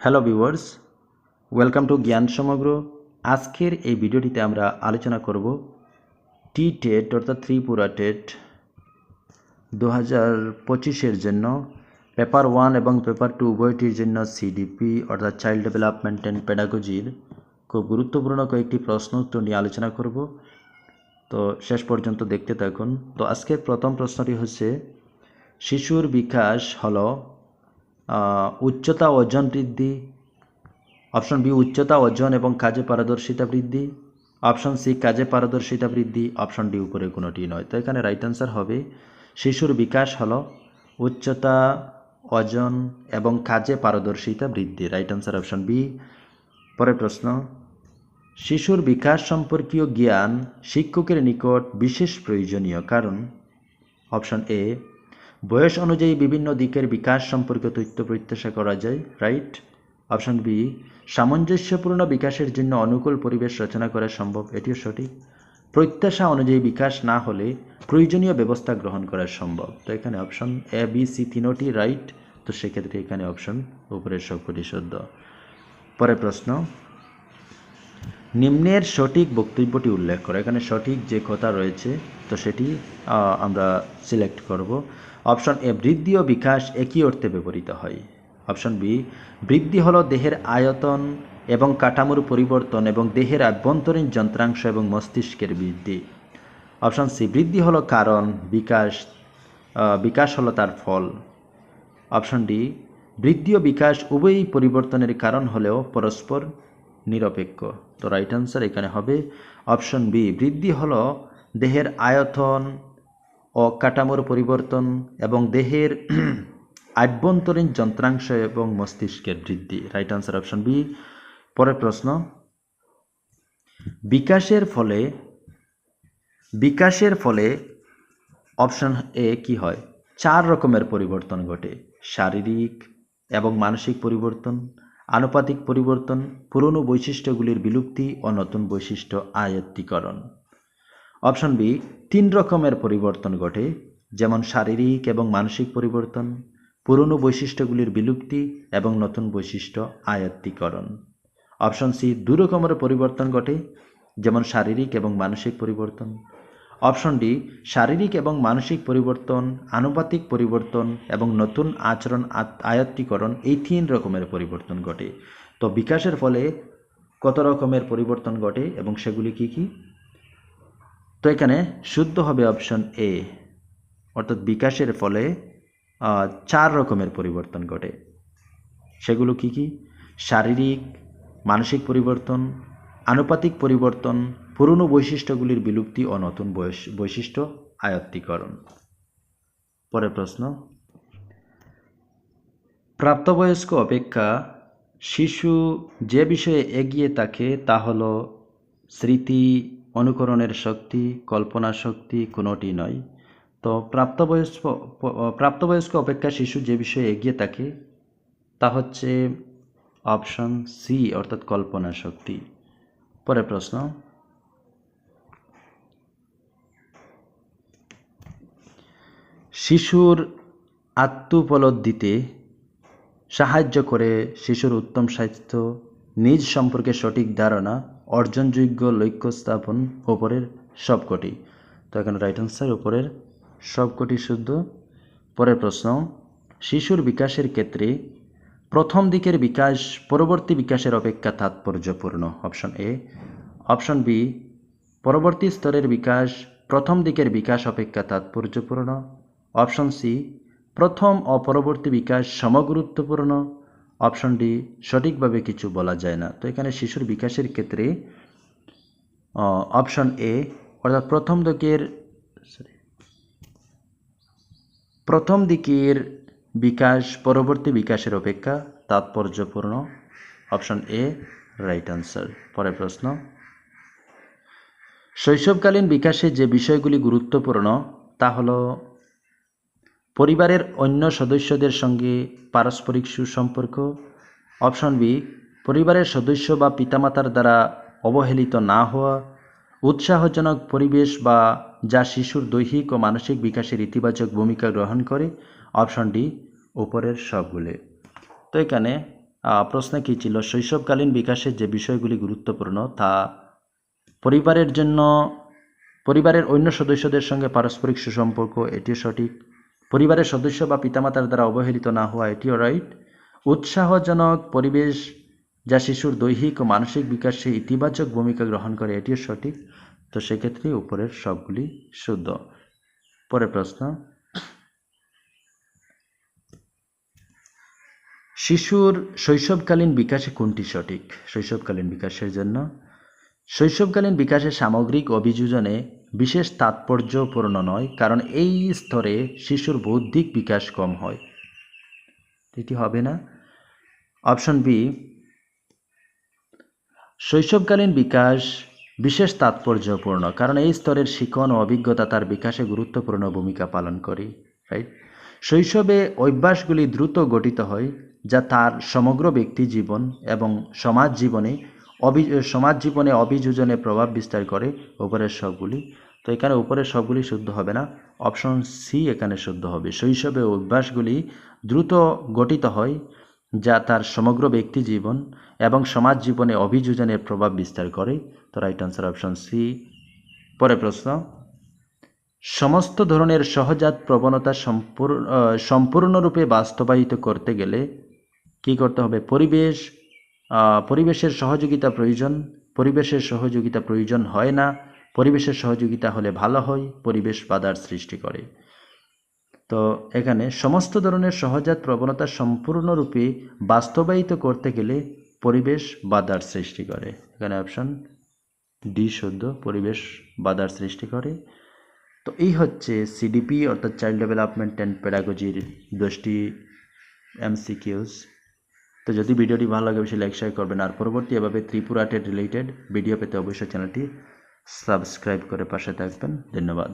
Hello viewers, welcome to জ্ঞান সমগ্র। আজকের এই ভিডিওটিতে আমরা আলোচনা করব টেট অর্থাৎ ত্রিপুরা টেট 2025-এর জন্য পেপার 1 এবং পেপার 2 উভয়টির জন্য সিডিপি অর্থাৎ চাইল্ড ডেভেলপমেন্ট অ্যান্ড পেডাগজির খুব গুরুত্বপূর্ণ কয়েকটি প্রশ্ন উত্তর নিয়ে আলোচনা করব। তো শেষ পর্যন্ত দেখতে থাকুন। তো আজকের প্রথম প্রশ্নটি হচ্ছে, শিশুর বিকাশ হলো উচ্চতা ওজন বৃদ্ধি, অপশন বি উচ্চতা ওজন এবং কাজে পারদর্শিতা বৃদ্ধি, অপশন সি কাজে পারদর্শিতা বৃদ্ধি, অপশন ডি উপরে কোনোটি নয়। তো এখানে রাইট অ্যান্সার হবে শিশুর বিকাশ হলো উচ্চতা ওজন এবং কাজে পারদর্শিতা বৃদ্ধি। Right answer option B. পরের প্রশ্ন, শিশুর বিকাশ সম্পর্কীয় জ্ঞান শিক্ষকের নিকট বিশেষ প্রয়োজনীয় কারণ। অপশন এ বয়স অনুযায়ী বিভিন্ন দিকের বিকাশ সম্পর্কে তথ্য প্রত্যাশা করা যায়। রাইট। অপশন বি সামঞ্জস্যপূর্ণ বিকাশের জন্য অনুকূল পরিবেশ রচনা করা সম্ভব, এটিও সঠিক। প্রত্যাশা অনুযায়ী বিকাশ না হলে প্রয়োজনীয় ব্যবস্থা গ্রহণ করা সম্ভব। তো এখানে অপশন এ বি সি তিনোটি রাইট। তো সেক্ষেত্রে এখানে অপশন উপরের সবকটি শুদ্ধ। পরের প্রশ্ন, নিম্নের সঠিক বক্তব্যটি উল্লেখ করো। এখানে সঠিক যে কথা রয়েছে তো সেটি আমরা সিলেক্ট করব। অপশন এ বৃদ্ধি ও বিকাশ একই অর্থে ব্যবহৃত হয়। অপশন বি বৃদ্ধি হলো দেহের আয়তন এবং কাঠামোর পরিবর্তন এবং দেহের আভ্যন্তরীণ যন্ত্রাংশ এবং মস্তিষ্কের বৃদ্ধি। অপশন সি বৃদ্ধি হলো কারণ, বিকাশ হলো তার ফল। অপশন ডি বৃদ্ধি ও বিকাশ উভয়ই পরিবর্তনের কারণ হলেও পরস্পর নিরপেক্ষ। তো রাইট আনসার এখানে হবে অপশন বি বৃদ্ধি হলো দেহের আয়তন ও কাঠামোর পরিবর্তন এবং দেহের আভ্যন্তরীণ যন্ত্রাংশ এবং মস্তিষ্কের বৃদ্ধি। Right answer option B. পরের প্রশ্ন, বিকাশের ফলে অপশন এ কি হয়? 4 রকমের পরিবর্তন ঘটে: শারীরিক এবং মানসিক পরিবর্তন, আনুপাতিক পরিবর্তন, পুরনো বৈশিষ্ট্যগুলির বিলুপ্তি ও নতুন বৈশিষ্ট্য আয়ত্তীকরণ। অপশন বি 3 রকমের পরিবর্তন ঘটে, যেমন শারীরিক এবং মানসিক পরিবর্তন, পুরনো বৈশিষ্ট্যগুলির বিলুপ্তি এবং নতুন বৈশিষ্ট্য আয়ত্তীকরণ। অপশন সি 2 রকমের পরিবর্তন ঘটে, যেমন শারীরিক এবং মানসিক পরিবর্তন। অপশন ডি শারীরিক এবং মানসিক পরিবর্তন, আনুপাতিক পরিবর্তন এবং নতুন আচরণ আয়ত্তীকরণ, এই 3 রকমের পরিবর্তন ঘটে। তো বিকাশের ফলে কত রকমের পরিবর্তন ঘটে এবং সেগুলি কি কি? তো এখানে শুদ্ধ হবে অপশন এ, অর্থাৎ বিকাশের ফলে 4 রকমের পরিবর্তন ঘটে। সেগুলো কি কি? শারীরিক, মানসিক পরিবর্তন, আনুপাতিক পরিবর্তন, পুরনো বৈশিষ্ট্যগুলির বিলুপ্তি ও নতুন বৈশিষ্ট্য আয়ত্তীকরণ। পরের প্রশ্ন, প্রাপ্তবয়স্ক অপেক্ষা শিশু যে বিষয়ে এগিয়ে থাকে তা হল স্মৃতি, অনুকরণের শক্তি, কল্পনা শক্তি, কোনোটি নয়। তো প্রাপ্তবয়স্ক অপেক্ষা শিশু যে বিষয়ে এগিয়ে থাকে তা হচ্ছে অপশন সি, অর্থাৎ কল্পনা শক্তি। পরের প্রশ্ন, শিশুর আত্মোপলব্ধিতে সাহায্য করে শিশুর উত্তম স্বাস্থ্য, নিজ সম্পর্কে সঠিক ধারণা, অর্জনযোগ্য লক্ষ্য স্থাপন উপরের সবকটি। তো এখানে রাইট আনসার উপরের সবকটি শুদ্ধ। পরের প্রশ্ন, শিশুর বিকাশের ক্ষেত্রে প্রথম দিকের বিকাশ পরবর্তী বিকাশের অপেক্ষা তাৎপর্যপূর্ণ। Option A. অপশন বি পরবর্তী স্তরের বিকাশ প্রথম দিকের বিকাশ অপেক্ষা তাৎপর্যপূর্ণ। অপশন সি প্রথম ও পরবর্তী বিকাশ সমগুরুত্বপূর্ণ। অপশন ডি সঠিকভাবে কিছু বলা যায় না। তো এখানে শিশুর বিকাশের ক্ষেত্রে অপশন এ, অর্থাৎ প্রথম দিকের বিকাশ পরবর্তী বিকাশের অপেক্ষা তাৎপর্যপূর্ণ। Option A right answer. পরের প্রশ্ন, শৈশবকালীন বিকাশে যে বিষয়গুলি গুরুত্বপূর্ণ তা হল পরিবারের অন্য সদস্যদের সঙ্গে পারস্পরিক সুসম্পর্ক। অপশন বি পরিবারের সদস্য বা পিতামাতার দ্বারা অবহেলিত না হওয়া, উৎসাহজনক পরিবেশ বা যা শিশুর দৈহিক ও মানসিক বিকাশের ইতিবাচক ভূমিকা গ্রহণ করে। অপশন ডি উপরের সবগুলো। তো এখানে প্রশ্ন কী ছিল, শৈশবকালীন বিকাশের যে বিষয়গুলি গুরুত্বপূর্ণ তা পরিবারের অন্য সদস্যদের সঙ্গে পারস্পরিক সুসম্পর্ক, এটিও সঠিক। পরিবারের সদস্য বা পিতামাতার দ্বারা অবহেলিত না হওয়া, এটিও রাইট। উৎসাহজনক পরিবেশ যা শিশুর দৈহিক ও মানসিক বিকাশে ইতিবাচক ভূমিকা গ্রহণ করে, এটিও সঠিক। তো সেক্ষেত্রে উপরের সবগুলি শুদ্ধ। পরের প্রশ্ন, শিশুর শৈশবকালীন বিকাশে কোনটি সঠিক? শৈশবকালীন বিকাশের জন্য শৈশবকালীন বিকাশের সামগ্রিক অভিযোজনে বিশেষ তাৎপর্যপূর্ণ নয়, কারণ এই স্তরে শিশুর বৌদ্ধিক বিকাশ কম হয়। এটি হবে না। অপশন বি, শৈশবকালীন বিকাশ বিশেষ তাৎপর্যপূর্ণ, কারণ এই স্তরের শিখন ও অভিজ্ঞতা তার বিকাশে গুরুত্বপূর্ণ ভূমিকা পালন করে। রাইট। শৈশবে অভ্যাসগুলি দ্রুত গঠিত হয়, যা তার সমগ্র ব্যক্তি জীবন এবং সমাজ জীবনে অভিযোজনে প্রভাব বিস্তার করে। উপরের সবগুলি, তো এখানে উপরের সবগুলি শুদ্ধ হবে না। অপশন সি এখানে শুদ্ধ হবে। শৈশবে অভ্যাসগুলি দ্রুত গঠিত হয়, যা তার সমগ্র ব্যক্তি জীবন এবং সমাজ জীবনে অভিযোজনের প্রভাব বিস্তার করে। তো রাইট আনসার অপশন সি। পরের প্রশ্ন, সমস্ত ধরনের সহজাত প্রবণতা সম্পূর্ণরূপে বাস্তবায়িত করতে গেলে কি করতে হবে? পরিবেশের সহযোগিতা প্রয়োজন, পরিবেশের সহযোগিতা প্রয়োজন হয় না, পরিবেশের সহযোগিতা হলে ভালো হয়, পরিবেশ বাধার সৃষ্টি করে। তো এখানে সমস্ত ধরনের সহজাত প্রবণতা সম্পূর্ণরূপে বাস্তবায়িত করতে গেলে পরিবেশ বাধার সৃষ্টি করে। এখানে অপশন ডি শুদ্ধ, পরিবেশ বাধার সৃষ্টি করে। তো এই হচ্ছে সিডিপি অর্থাৎ চাইল্ড ডেভেলপমেন্ট অ্যান্ড পেডাগজির 10টি MCQs। তো যদি ভিডিওটি ভালো লাগে অবশ্যই লাইক শেয়ার করবেন, আর পরবর্তী এভাবে ত্রিপুরা টেট রিলেটেড ভিডিও পেতে অবশ্যই চ্যানেলটি সাবস্ক্রাইব করে পাশে থাকবেন। ধন্যবাদ।